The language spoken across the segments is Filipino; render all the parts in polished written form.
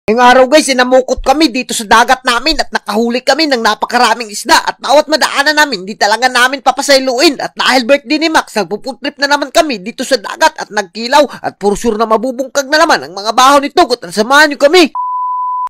Ngayong araw guys, namukot kami dito sa dagat namin at nakahuli kami ng napakaraming isda at bawat madaanan namin, di talaga namin papasailuin at dahil birthday ni Max, nagpupuntrip na naman kami dito sa dagat at nagkilaw at for sure na mabubungkag na naman ang mga baho nito at samahan nyo kami.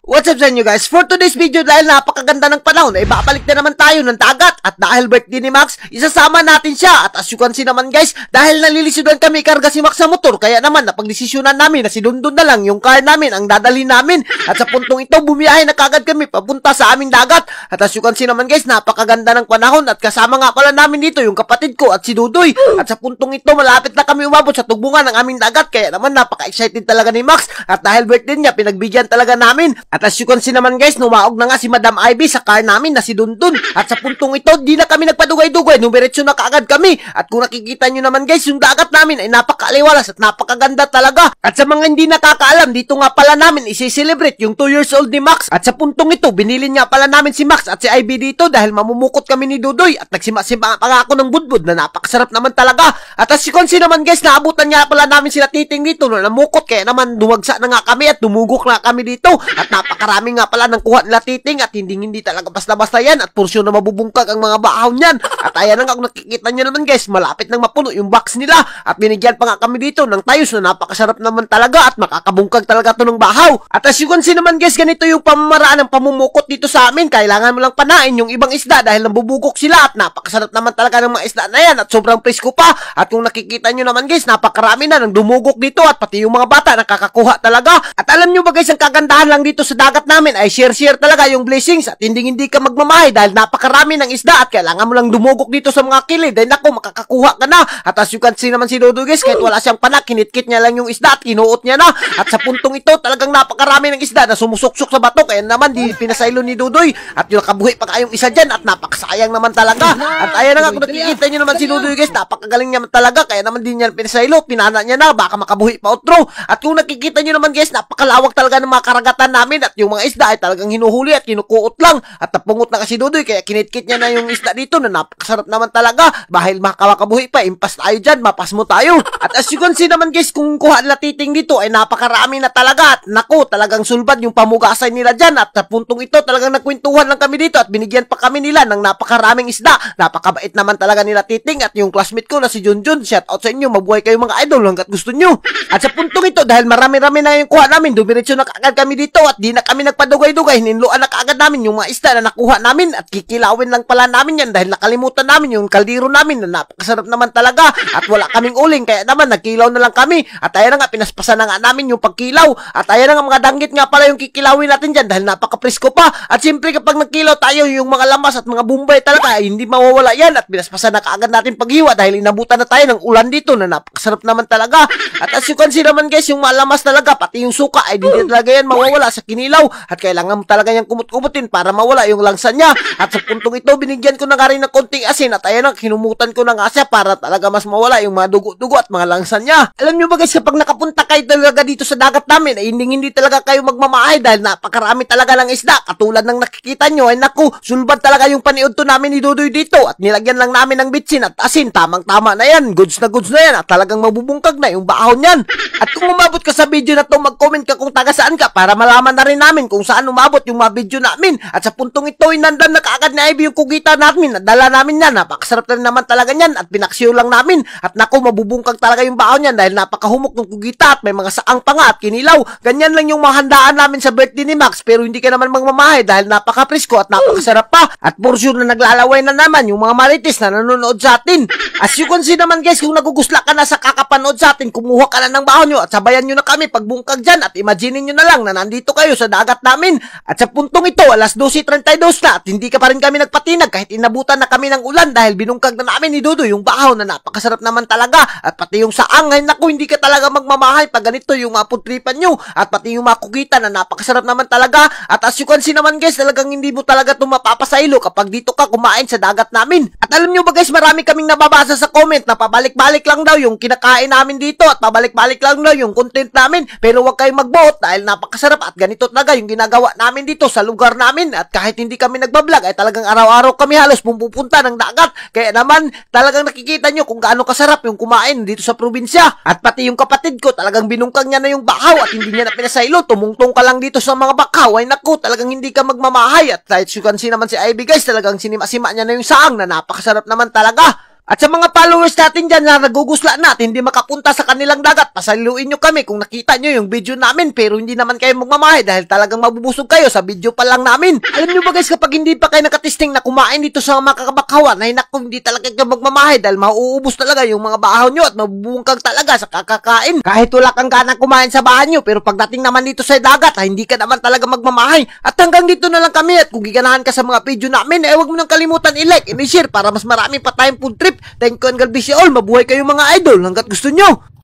What's up sa inyo guys? For today's video, dahil napakaganda ng panahon, ay babalik na naman tayo ng dagat at dahil birthday ni Max, isasama natin siya at as you can see naman guys, dahil nalilisudan kami karga si Max sa motor, kaya naman napagdesisyonan namin na si Dundun na lang yung car namin ang dadalhin namin at sa puntong ito bumiyahe na kagad kami papunta sa aming dagat at as you can see naman guys, napakaganda ng panahon at kasama nga pala namin dito yung kapatid ko at si Dudoy at sa puntong ito malapit na kami umabot sa tugbungan ng aming dagat kaya naman napaka-excited talaga ni Max at dahil birthday niya, pinagbigyan talaga namin. At as you can see naman guys, numaog na nga si Madam Ivy sa car namin na si Dundun. At sa puntong ito, di na kami nagpadugay-dugay, numiretso na kaagad kami. At kung nakikita nyo naman guys, yung dagat namin ay napakaliwalas at napakaganda talaga. At sa mga hindi nakakaalam, dito nga pala namin isi-celebrate yung 2 years old ni Max. At sa puntong ito, binili nga pala namin si Max at si Ivy dito dahil mamumukot kami ni Dudoy. At nagsima-sima pa nga ako ng budbud na napakasarap naman talaga. At as you can see naman guys, naabutan nga pala namin sila Titing dito na namukot. Kaya naman dumagsa na nga kami at dumugok na kami dito. At napakarami nga pala ng kuha nila Titing at hindi talaga basta-basta yan at porsyon na mabubungkag ang mga bahaw niyan. At ayan na nga kung nakikita nyo naman guys, malapit nang mapuno yung box nila at binigyan pa nga kami dito ng tayos na napakasarap naman talaga at makakabungkag talaga to ng bahaw. At as you can see naman guys, ganito yung pamamaraan ng pamumukot dito sa amin. Kailangan mo lang panain yung ibang isda dahil nabubugok sila at napakasarap naman talaga ng mga isda na yan at sobrang presko pa. At kung nakikita nyo naman guys, napakarami na ng dumugok dito at pati yung mga bata nakakakuha talaga. At alam nyo ba guys, ang kagandahan lang dito sa dagat namin ay share talaga yung blessings at hindi ka magmamahay dahil napakarami ng isda at kailangan mo lang dumugok dito sa mga kilid dahil naku makakakuha ka na. At as you can see naman si Dodo guys, kahit wala siyang panak, kinitkit niya lang yung isda at kinuot niya na. At sa puntong ito talagang napakarami ng isda na sumusuksok sa bato kaya naman di pinasaylo ni Dodoy at yung nakabuhi pa kayong isa dyan at napakasayang naman talaga. At ayan na nga kung nakikita nyo naman si Dodoy guys, napakagaling niya talaga kaya naman di niya pinasaylo, pinana niya na baka makabuhi pa otro. At kung nakikita nyo naman guys, napakalawak talaga ng mga karagatan namin at yung mga isda ay talagang hinuhuli at kinukuot lang at napungot na kasi Dudoy kaya kinitkit niya na yung isda dito na napakasarap naman talaga dahil makakabuhi pa, impas tayo dyan, mapas mo tayo. At as you can see naman guys, kung kuha nila Titing dito ay napakarami na talaga at naku talagang sulbad yung pamugasay nila dyan at sa puntong ito talagang nagkwentuhan lang kami dito at binigyan pa kami nila ng napakaraming isda. Napakabait naman talaga nila Titing at yung classmate ko na si Junjun, shout out sa inyo, mabuhay kayo mga idol hanggat gusto nyo. At sa puntong ito dahil marami-rami na yung kuha namin, dumiretso na kaagad kami dito at di na kami nagpadugay-dugay, hininluan na kaagad namin yung mga isda na nakuha namin at kikilawin lang pala namin yan dahil nakalimutan namin yung kaldero namin na napakasarap naman talaga at wala kaming uling kaya naman nagkilaw na lang kami at ayan na nga pinaspasan na nga namin yung pagkilaw at ayan na nga mga danggit nga pala yung kikilawin natin dyan dahil napakapresko pa at siyempre kapag nagkilaw tayo yung mga lamas at mga bumbay talaga ay hindi mawawala yan at pinaspasan na kaagad natin paghiwa dahil inabutan na tayo ng ulan dito na napakasarap naman talaga. At as you can see naman guys, yung malamas talaga pati yung suka ay hindi talaga yan mawawala sa kinilaw at kailangan mo talaga yung kumut-kumutin para mawala yung langsa niya. At sa puntong ito, binigyan ko na nga rin ng konting asin at ayan na, kinumutan ko na nga siya para talaga mas mawala yung mga dugo-dugo at mga langsa niya. Alam nyo ba guys, kapag nakapunta kayo talaga dito sa dagat namin, ay hindi talaga kayo magmamahay dahil napakarami talaga ng isda. Katulad ng nakikita nyo, ay naku, sulbad talaga yung paniudto namin ni Dudoy dito at nilagyan lang namin ng bitsin at asin. Tamang-tama na yan, goods na yan at talagang mabubungkag na yung bahaw niyan. At kung umabot ka sa video na to, mag-comment ka kung taga saan ka para malaman na rin namin kung saan umabot yung mga video namin. At sa puntong ito, inandan na kaagad ni Ivy yung kugita namin. Nadala namin yan. Napakasarap na rin naman talaga yan. At pinaksiyo lang namin. At naku, mabubungkag talaga yung baon niyan dahil napakahumok ng kugita at may mga saang pa nga at kinilaw. Ganyan lang yung mga handaan namin sa birthday ni Max. Pero hindi ka naman magmamahay dahil napaka-presko at napakasarap pa. At for sure na naglalaway na naman yung mga marites na nanonood sa atin. As you can see naman guys, kung nagugusla ka na sa kakapanood sa atin, kumuha ka na ng baon nyo at sabayan nyo na kami pagbungkag dyan at imagine nyo na lang na nandito kayo sa dagat namin. At sa puntong ito, alas 12:32 na at hindi ka pa rin kami nagpatinag kahit inabutan na kami ng ulan dahil binungkag na namin ni Dudo yung bahaw na napakasarap naman talaga at pati yung saang ay naku hindi ka talaga magmamahay pag ganito yung maputripan nyo at pati yung makukita na napakasarap naman talaga. At as you can see naman guys, talagang hindi mo talaga ito mapapasaylo kapag dito ka kumain sa dagat namin. At alam nyo ba guys, marami kaming nababasa sa comment na pabalik-balik lang daw yung kinakain namin dito at pabalik-balik lang daw yung content namin pero huwag kayong magbuot dahil napakasarap at ganito ito talaga yung ginagawa namin dito sa lugar namin at kahit hindi kami nagbablog ay talagang araw-araw kami halos pumupunta ng dagat. Kaya naman talagang nakikita nyo kung gaano kasarap yung kumain dito sa probinsya. At pati yung kapatid ko talagang binungkang niya na yung bakaw at hindi niya na pinasaylo. Tumungtong ka lang dito sa mga bakaw. Ay naku, talagang hindi ka magmamahay. At kahit you can see naman si Ivy guys, talagang sinima-sima niya na yung saang na napakasarap naman talaga. At sa mga followers natin dyan na nagugusla na at hindi makapunta sa kanilang dagat, pasaluin nyo kami kung nakita nyo yung video namin pero hindi naman kayo magmamahay dahil talagang mabubusog kayo sa video pa lang namin. Alam nyo ba guys, kapag hindi pa kayo nakatesting na kumain dito sa mga kakabakawan, ay naku, hindi talaga kayo magmamahay dahil mauubos talaga yung mga bahaw nyo at mabubungkang talaga sa kakakain. Kahit wala kang ganang kumain sa bahay nyo, pero pagdating naman dito sa dagat, ay hindi ka naman talaga magmamahay. At hanggang dito na lang kami at kung giganahan ka sa mga video namin, ay huwag mo nang kalimutan i-like and i-share para mas marami pa tayong food trip. Thank you and God bless you all. Mabuhay kayo mga idol hanggat gusto nyo.